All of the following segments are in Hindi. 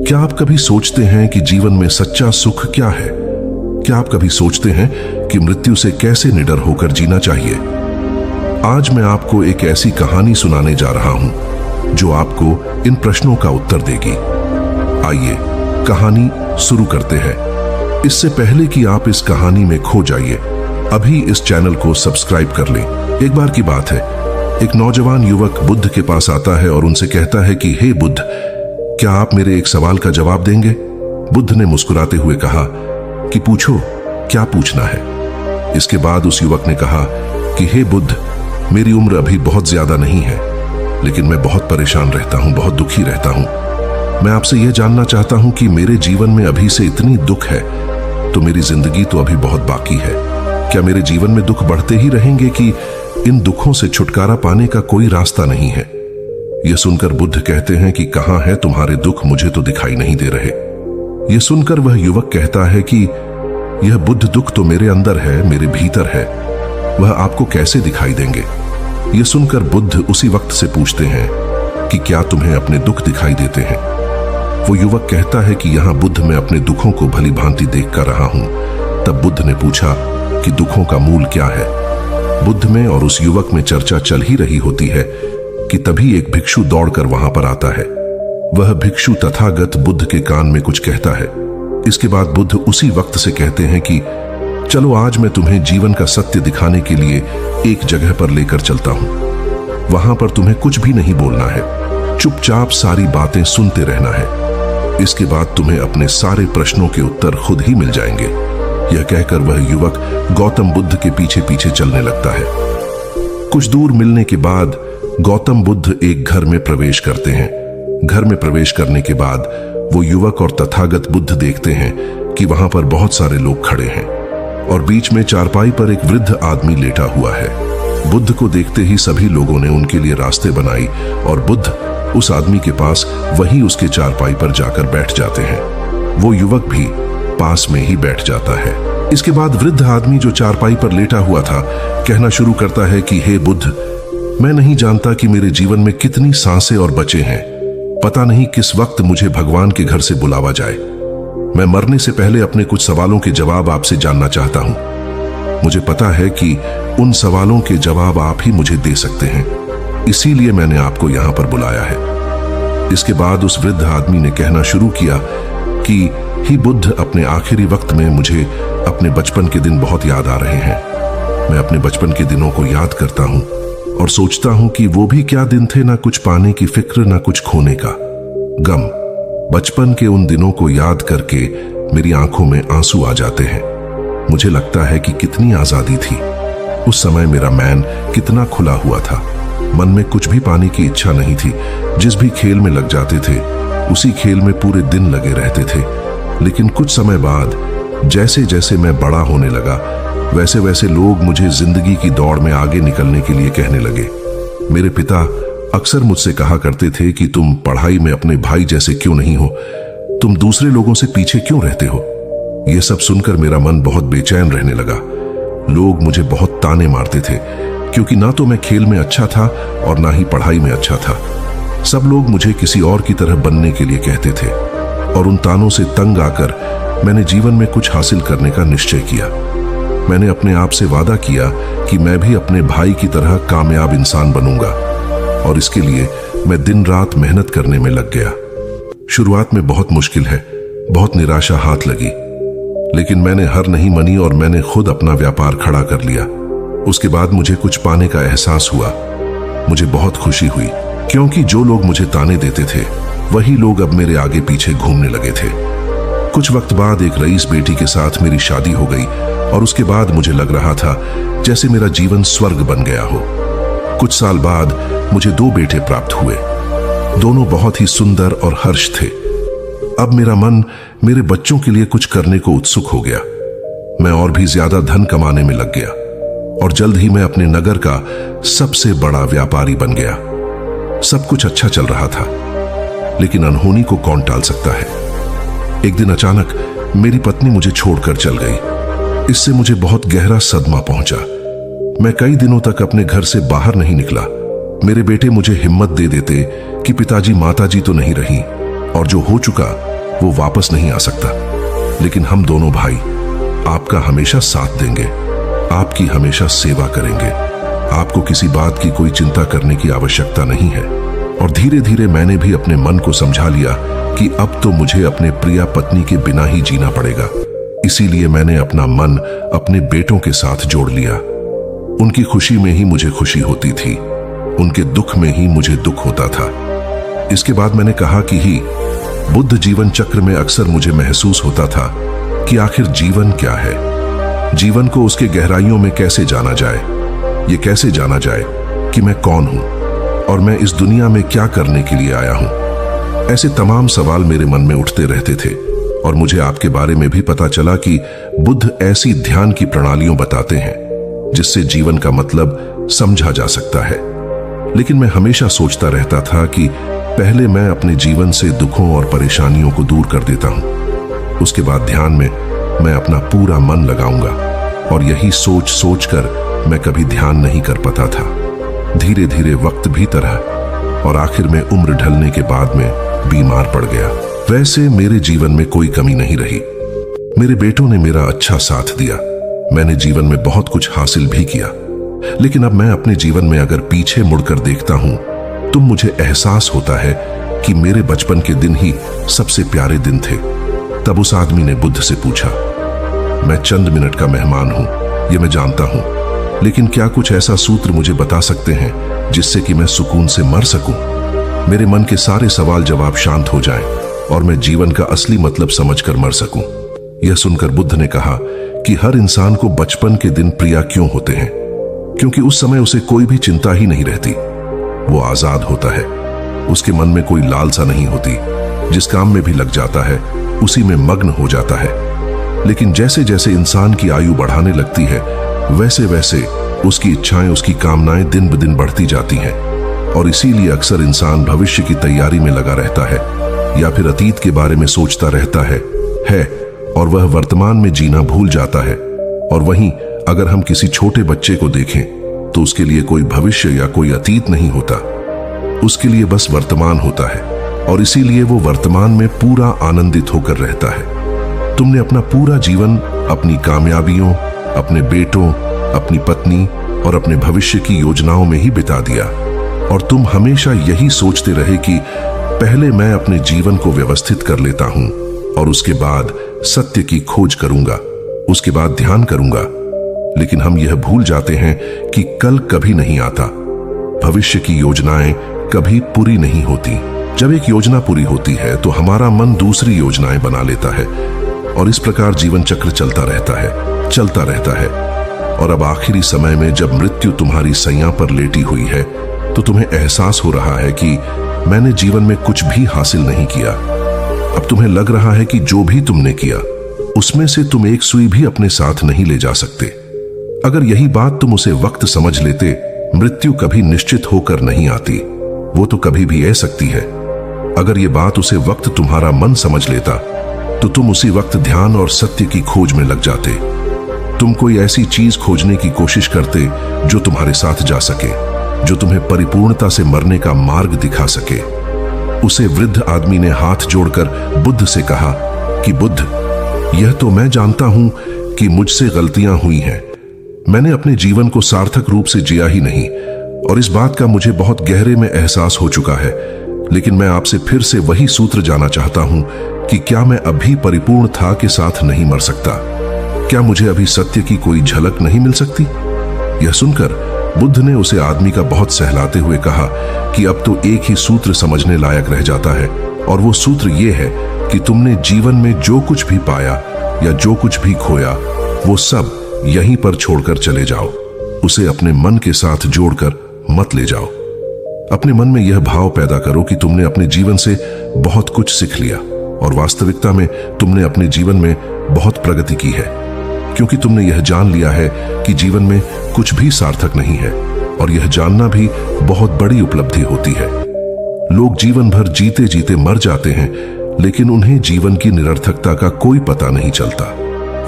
क्या आप कभी सोचते हैं कि जीवन में सच्चा सुख क्या है? क्या आप कभी सोचते हैं कि मृत्यु से कैसे निडर होकर जीना चाहिए? आज मैं आपको एक ऐसी कहानी सुनाने जा रहा हूं जो आपको इन प्रश्नों का उत्तर देगी। आइए कहानी शुरू करते हैं। इससे पहले कि आप इस कहानी में खो जाइए, अभी इस चैनल को सब्सक्राइब कर लें। एक बार की बात है, एक नौजवान युवक बुद्ध के पास आता है और उनसे कहता है कि हे बुद्ध, क्या आप मेरे एक सवाल का जवाब देंगे? बुद्ध ने मुस्कुराते हुए कहा कि पूछो, क्या पूछना है? इसके बाद उस युवक ने कहा कि हे बुद्ध, मेरी उम्र अभी बहुत ज्यादा नहीं है, लेकिन मैं बहुत परेशान रहता हूं, बहुत दुखी रहता हूं। मैं आपसे यह जानना चाहता हूं कि मेरे जीवन में अभी से इतनी दुख है तो मेरी जिंदगी तो अभी बहुत बाकी है। क्या मेरे जीवन में दुख बढ़ते ही रहेंगे कि इन दुखों से छुटकारा पाने का कोई रास्ता नहीं है? यह सुनकर बुद्ध कहते हैं कि कहां है तुम्हारे दुख, मुझे तो दिखाई नहीं दे रहे। यह सुनकर वह युवक कहता है कि यह बुद्ध दुख तो मेरे अंदर है, मेरे भीतर है, वह आपको कैसे दिखाई देंगे? यह सुनकर बुद्ध उसी वक्त से पूछते हैं कि क्या तुम्हें अपने दुख दिखाई देते हैं? वो युवक कहता है कि यहां बुद्ध मैं अपने दुखों को भली भांति देख कर रहा हूं। तब बुद्ध ने पूछा कि दुखों का मूल क्या है? बुद्ध में और उस युवक में चर्चा चल ही रही होती है कि तभी एक भिक्षु दौड़कर वहां पर आता है। वह भिक्षु तथागत बुद्ध के कान में कुछ कहता है। इसके बाद बुद्ध उसी वक्त से कहते हैं कि चलो आज मैं तुम्हें जीवन का सत्य दिखाने के लिए एक जगह पर लेकर चलता हूं। वहां पर तुम्हें कुछ भी नहीं बोलना है, चुपचाप सारी बातें सुनते रहना है। इसके बाद तुम्हें अपने सारे प्रश्नों के उत्तर खुद ही मिल जाएंगे। यह कहकर वह युवक गौतम बुद्ध के पीछे पीछे चलने लगता है। कुछ दूर मिलने के बाद गौतम बुद्ध एक घर में प्रवेश करते हैं। घर में प्रवेश करने के बाद वो युवक और तथागत बुद्ध देखते हैं कि वहां पर बहुत सारे लोग खड़े हैं और बीच में चारपाई पर एक वृद्ध आदमी लेटा हुआ है। बुद्ध को देखते ही सभी लोगों ने उनके लिए रास्ते बनाई और बुद्ध उस आदमी के पास वहीं उसके चारपाई पर जाकर बैठ जाते हैं। वो युवक भी पास में ही बैठ जाता है। इसके बाद वृद्ध आदमी जो चारपाई पर लेटा हुआ था कहना शुरू करता है कि हे बुद्ध, मैं नहीं जानता कि मेरे जीवन में कितनी सांसें और बचे हैं। पता नहीं किस वक्त मुझे भगवान के घर से बुलावा जाए। मैं मरने से पहले अपने कुछ सवालों के जवाब आपसे जानना चाहता हूं। मुझे पता है कि उन सवालों के जवाब आप ही मुझे दे सकते हैं, इसीलिए मैंने आपको यहां पर बुलाया है। इसके बाद उस वृद्ध आदमी ने कहना शुरू किया कि ही बुद्ध, अपने आखिरी वक्त में मुझे अपने बचपन के दिन बहुत याद आ रहे हैं। मैं अपने बचपन के दिनों को याद करता हूं और सोचता हूं कि वो भी क्या दिन थे, ना कुछ पाने की फिक्र, ना कुछ खोने का गम। बचपन के उन दिनों को याद करके मेरी आंखों में आंसू आ जाते हैं। मुझे लगता है कि कितनी आजादी थी उस समय, मेरा मैन कितना खुला हुआ था। मन में कुछ भी पाने की इच्छा नहीं थी। जिस भी खेल में लग जाते थे उसी खेल में पूरे दिन लगे रहते थे। लेकिन कुछ समय बाद जैसे जैसे मैं बड़ा होने लगा वैसे वैसे लोग मुझे जिंदगी की दौड़ में आगे निकलने के लिए कहने लगे। मेरे पिता अक्सर मुझसे कहा करते थे कि तुम पढ़ाई में अपने भाई जैसे क्यों नहीं हो, तुम दूसरे लोगों से पीछे क्यों रहते हो। यह सब सुनकर मेरा मन बहुत बेचैन रहने लगा। लोग मुझे बहुत ताने मारते थे क्योंकि ना तो मैं खेल में अच्छा था और ना ही पढ़ाई में अच्छा था। सब लोग मुझे किसी और की तरह बनने के लिए कहते थे और उन तानों से तंग आकर मैंने जीवन में कुछ हासिल करने का निश्चय किया। मैंने अपने आप से वादा किया कि मैं भी अपने भाई की तरह कामयाब इंसान बनूंगा और इसके लिए मैं दिन रात मेहनत करने में लग गया। शुरुआत में बहुत मुश्किल है, बहुत निराशा हाथ लगी, लेकिन मैंने हार नहीं मानी और मैंने खुद अपना व्यापार खड़ा कर लिया। उसके बाद मुझे कुछ पाने का एहसास हुआ। मुझे बहुत खुशी हुई क्योंकि जो लोग मुझे ताने देते थे वही लोग अब मेरे आगे पीछे घूमने लगे थे। कुछ वक्त बाद एक रईस बेटी के साथ मेरी शादी हो गई और उसके बाद मुझे लग रहा था जैसे मेरा जीवन स्वर्ग बन गया हो। कुछ साल बाद मुझे 2 बेटे प्राप्त हुए। दोनों बहुत ही सुंदर और हर्ष थे। अब मेरा मन मेरे बच्चों के लिए कुछ करने को उत्सुक हो गया। मैं और भी ज्यादा धन कमाने में लग गया और जल्द ही मैं अपने नगर का सबसे बड़ा व्यापारी बन गया। सब कुछ अच्छा चल रहा था, लेकिन अनहोनी को कौन टाल सकता है। एक दिन अचानक मेरी पत्नी मुझे छोड़कर चल गई। इससे मुझे बहुत गहरा सदमा पहुंचा। मैं कई दिनों तक अपने घर से बाहर नहीं निकला। मेरे बेटे मुझे हिम्मत दे देते कि पिताजी माताजी तो नहीं रही और जो हो चुका वो वापस नहीं आ सकता। लेकिन हम दोनों भाई आपका हमेशा साथ देंगे, आपकी हमेशा सेवा करेंगे। आपको किसी बात की कोई चिंता करने की आवश्यकता नहीं है। और धीरे धीरे मैंने भी अपने मन को समझा लिया कि अब तो मुझे अपने प्रिया पत्नी के बिना ही जीना पड़ेगा। इसीलिए मैंने अपना मन अपने बेटों के साथ जोड़ लिया। उनकी खुशी में ही मुझे खुशी होती थी, उनके दुख में ही मुझे दुख होता था। इसके बाद मैंने कहा कि ही बुद्ध जीवन चक्र में अक्सर मुझे महसूस होता था कि आखिर जीवन क्या है। जीवन को उसके गहराइयों में कैसे जाना जाए, ये कैसे जाना जाए कि मैं कौन हूं और मैं इस दुनिया में क्या करने के लिए आया हूं। ऐसे तमाम सवाल मेरे मन में उठते रहते थे। और मुझे आपके बारे में भी पता चला कि बुद्ध ऐसी ध्यान की प्रणालियों बताते हैं जिससे जीवन का मतलब समझा जा सकता है। लेकिन मैं हमेशा सोचता रहता था कि पहले मैं अपने जीवन से दुखों और परेशानियों को दूर कर देता हूं, उसके बाद ध्यान में मैं अपना पूरा मन लगाऊंगा। और यही सोच सोच कर मैं कभी ध्यान नहीं कर पाता था। धीरे धीरे वक्त भी तरह और आखिर में उम्र ढलने के बाद में बीमार पड़ गया। वैसे मेरे जीवन में कोई कमी नहीं रही। मेरे बेटों ने मेरा अच्छा साथ दिया, मैंने जीवन में बहुत कुछ हासिल भी किया। लेकिन अब मैं अपने जीवन में अगर पीछे मुड़कर देखता हूं तो मुझे एहसास होता है कि मेरे बचपन के दिन ही सबसे प्यारे दिन थे। तब उस आदमी ने बुद्ध से पूछा, मैं चंद मिनट का मेहमान हूं, यह मैं जानता हूं, लेकिन क्या कुछ ऐसा सूत्र मुझे बता सकते हैं जिससे कि मैं सुकून से मर सकूं, मेरे मन के सारे सवाल जवाब शांत हो जाएं और मैं जीवन का असली मतलब समझकर मर सकूं। यह सुनकर बुद्ध ने कहा कि हर इंसान को बचपन के दिन प्रिय क्यों होते हैं, क्योंकि उस समय उसे कोई भी चिंता ही नहीं रहती। वो आजाद होता है, उसके मन में कोई लालसा नहीं होती, जिस काम में भी लग जाता है उसी में मग्न हो जाता है। लेकिन जैसे जैसे इंसान की आयु बढ़ाने लगती है वैसे वैसे उसकी इच्छाएं, उसकी कामनाएं दिन ब दिन बढ़ती जाती हैं। और इसीलिए अक्सर इंसान भविष्य की तैयारी में लगा रहता है या फिर अतीत के बारे में सोचता रहता है और वह वर्तमान में जीना भूल जाता है। और वहीं अगर हम किसी छोटे बच्चे को देखें तो उसके लिए कोई भविष्य या कोई अतीत नहीं होता, उसके लिए बस वर्तमान होता है। और इसीलिए वो वर्तमान में पूरा आनंदित होकर रहता है। तुमने अपना पूरा जीवन अपनी कामयाबियों, अपने बेटों, अपनी पत्नी और अपने भविष्य की योजनाओं में ही बिता दिया। और तुम हमेशा यही सोचते रहे कि पहले मैं अपने जीवन को व्यवस्थित कर लेता हूं और उसके बाद सत्य की खोज करूंगा, उसके बाद ध्यान करूंगा। लेकिन हम यह भूल जाते हैं कि कल कभी नहीं आता, भविष्य की योजनाएं कभी पूरी नहीं होती। जब एक योजना पूरी होती है तो हमारा मन दूसरी योजनाएं बना लेता है और इस प्रकार जीवन चक्र चलता रहता है। और अब आखिरी समय में जब मृत्यु तुम्हारी सैया पर लेटी हुई है तो तुम्हें एहसास हो रहा है कि मैंने जीवन में कुछ भी हासिल नहीं किया। अब तुम्हें लग रहा है कि जो भी तुमने किया उसमें से तुम एक सुई भी अपने साथ नहीं ले जा सकते। अगर यही बात तुम उसे वक्त समझ लेते, मृत्यु कभी निश्चित होकर नहीं आती, वो तो कभी भी आ सकती है। अगर ये बात उसे वक्त तुम्हारा मन समझ लेता तो तुम उसी वक्त ध्यान और सत्य की खोज में लग जाते। तुम कोई ऐसी चीज खोजने की कोशिश करते जो तुम्हारे साथ जा सके, जो तुम्हें परिपूर्णता से मरने का मार्ग दिखा सके। उसे वृद्ध आदमी ने हाथ जोड़कर बुद्ध से कहा कि बुद्ध, यह तो मैं जानता हूं कि मुझसे गलतियां हुई हैं, मैंने अपने जीवन को सार्थक रूप से जिया ही नहीं और इस बात का मुझे बहुत गहरे में एहसास हो चुका है। लेकिन मैं आपसे फिर से वही सूत्र जानना चाहता हूं कि क्या मैं अभी परिपूर्ण था के साथ नहीं मर सकता? क्या मुझे अभी सत्य की कोई झलक नहीं मिल सकती? यह सुनकर बुद्ध ने उसे आदमी का बहुत सहलाते हुए कहा कि अब तो एक ही सूत्र समझने लायक रह जाता है और वो सूत्र ये है कि तुमने जीवन में जो कुछ भी पाया या जो कुछ भी खोया वो सब यहीं पर छोड़कर चले जाओ। उसे अपने मन के साथ जोड़कर मत ले जाओ। अपने मन में यह भाव पैदा करो कि तुमने अपने जीवन से बहुत कुछ सीख लिया और वास्तविकता में तुमने अपने जीवन में बहुत प्रगति की है, क्योंकि तुमने यह जान लिया है कि जीवन में कुछ भी सार्थक नहीं है और यह जानना भी बहुत बड़ी उपलब्धि होती है। लोग जीवन भर जीते जीते मर जाते हैं लेकिन उन्हें जीवन की निरर्थकता का कोई पता नहीं चलता।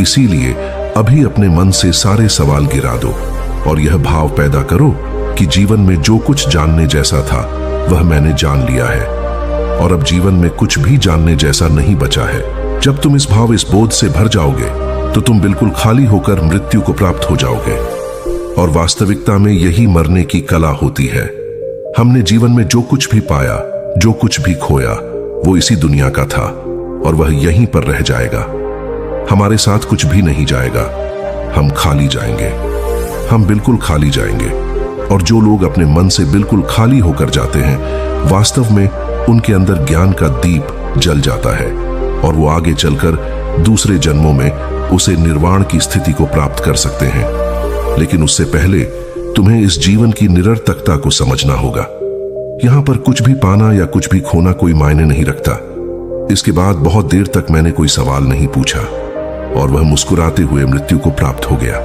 इसीलिए अभी अपने मन से सारे सवाल गिरा दो और यह भाव पैदा करो कि जीवन में जो कुछ जानने जैसा था वह मैंने जान लिया है। और अब जीवन में कुछ भी जानने जैसा नहीं बचा है। जब तुम इस बोध से भर जाओगे तो तुम बिल्कुल खाली होकर मृत्यु को प्राप्त हो जाओगे। और वास्तविकता में यही मरने की कला होती है। हमने जीवन में जो कुछ भी पाया, जो कुछ भी खोया, वो इसी दुनिया का था और वह यहीं पर रह जाएगा। हमारे साथ कुछ भी नहीं जाएगा। हम खाली जाएंगे, हम बिल्कुल खाली जाएंगे। और जो लोग अपने मन से बिल्कुल खाली होकर जाते हैं, वास्तव में उनके अंदर ज्ञान का दीप जल जाता है और वो आगे चलकर दूसरे जन्मों में उसे निर्वाण की स्थिति को प्राप्त कर सकते हैं। लेकिन उससे पहले तुम्हें इस जीवन की निरर्थकता को समझना होगा। यहां पर कुछ भी पाना या कुछ भी खोना कोई मायने नहीं रखता। इसके बाद बहुत देर तक मैंने कोई सवाल नहीं पूछा और वह मुस्कुराते हुए मृत्यु को प्राप्त हो गया।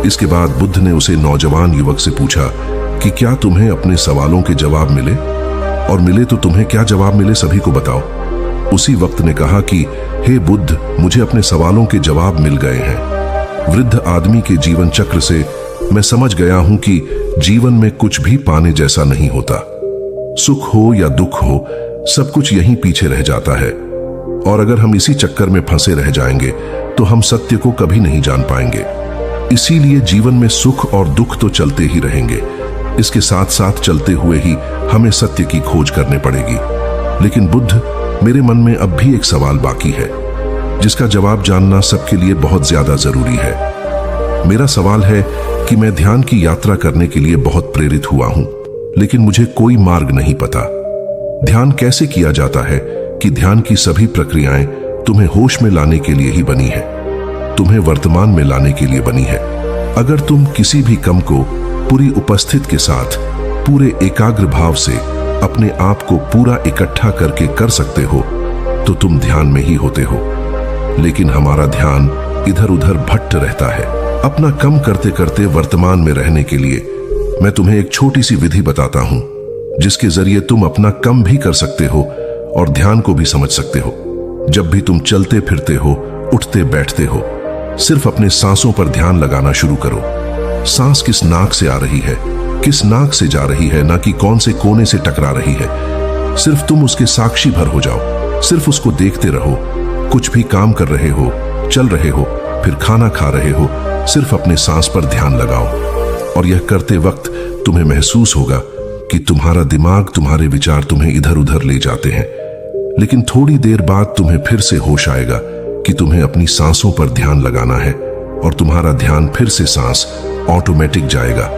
इसके बाद बुद्ध ने उसे नौजवान युवक से पूछा कि क्या तुम्हें अपने सवालों के जवाब मिले, और मिले तो तुम्हें क्या जवाब मिले सभी को बताओ। उसी वक्त ने कहा कि हे बुद्ध, मुझे अपने सवालों के जवाब मिल गए हैं। वृद्ध आदमी के जीवन चक्र से मैं समझ गया हूं कि जीवन में कुछ भी पाने जैसा नहीं होता। सुख हो या दुख हो, सब कुछ यहीं पीछे रह जाता है। और अगर हम इसी चक्कर में फंसे रह जाएंगे तो हम सत्य को कभी नहीं जान पाएंगे। इसीलिए जीवन में सुख और दुख तो चलते ही रहेंगे। इसके साथ साथ चलते हुए ही हमें सत्य की खोज करनी पड़ेगी। लेकिन बुद्ध, मेरे मन में अब भी एक सवाल बाकी है जिसका जवाब जानना सबके लिए बहुत ज्यादा जरूरी है। मेरा सवाल है कि मैं ध्यान की यात्रा करने के लिए बहुत प्रेरित हुआ हूं, लेकिन मुझे कोई मार्ग नहीं पता। ध्यान कैसे किया जाता है कि ध्यान की सभी प्रक्रियाएं तुम्हें होश में लाने के लिए ही बनी है, तुम्हें वर्तमान में लाने के लिए बनी है। अगर तुम किसी भी कम को पूरी उपस्थित के साथ, पूरे एकाग्र भाव से अपने आप को पूरा इकट्ठा करके कर सकते हो तो तुम ध्यान में ही होते हो। लेकिन हमारा ध्यान इधर उधर भटक रहता है। अपना कम करते करते वर्तमान में रहने के लिए मैं तुम्हें एक छोटी सी विधि बताता हूं जिसके जरिए तुम अपना कम भी कर सकते हो और ध्यान को भी समझ सकते हो। जब भी तुम चलते फिरते हो, उठते बैठते हो, सिर्फ अपने सांसों पर ध्यान लगाना शुरू करो। सांस किस नाक से आ रही है, किस नाक से जा रही है, ना कि कौन से कोने से टकरा रही है। सिर्फ तुम उसके साक्षी भर हो जाओ, सिर्फ उसको देखते रहो। कुछ भी काम कर रहे हो, चल रहे हो, फिर खाना खा रहे हो, सिर्फ अपने सांस पर ध्यान लगाओ। और यह करते वक्त तुम्हें महसूस होगा कि तुम्हारा दिमाग, तुम्हारे विचार तुम्हें इधर उधर ले जाते हैं। लेकिन थोड़ी देर बाद तुम्हें फिर से होश आएगा कि तुम्हें अपनी सांसों पर ध्यान लगाना है और तुम्हारा ध्यान फिर से सांस ऑटोमेटिक जाएगा।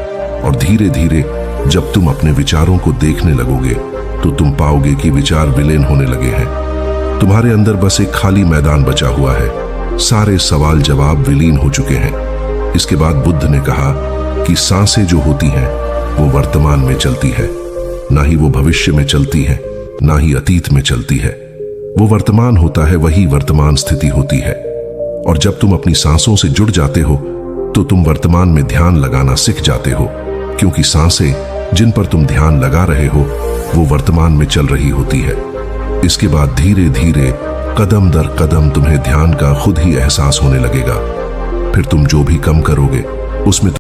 और धीरे धीरे जब तुम अपने विचारों को देखने लगोगे तो तुम पाओगे कि विचार विलीन होने लगे हैं। तुम्हारे अंदर बस एक खाली मैदान बचा हुआ है। सारे सवाल जवाब विलीन हो चुके हैं। इसके बाद बुद्ध ने कहा कि सांसें जो होती हैं वो वर्तमान में चलती है, ना ही वो भविष्य में चलती है, ना ही अतीत में चलती है। वो वर्तमान होता है, वही वर्तमान स्थिति होती है। और जब तुम अपनी सांसों से जुड़ जाते हो तो तुम वर्तमान में ध्यान लगाना सीख जाते हो, क्योंकि सांसें जिन पर तुम ध्यान लगा रहे हो वो वर्तमान में चल रही होती है। इसके बाद धीरे धीरे कदम दर कदम तुम्हें ध्यान का खुद ही एहसास होने लगेगा। फिर तुम जो भी कम करोगे उसमें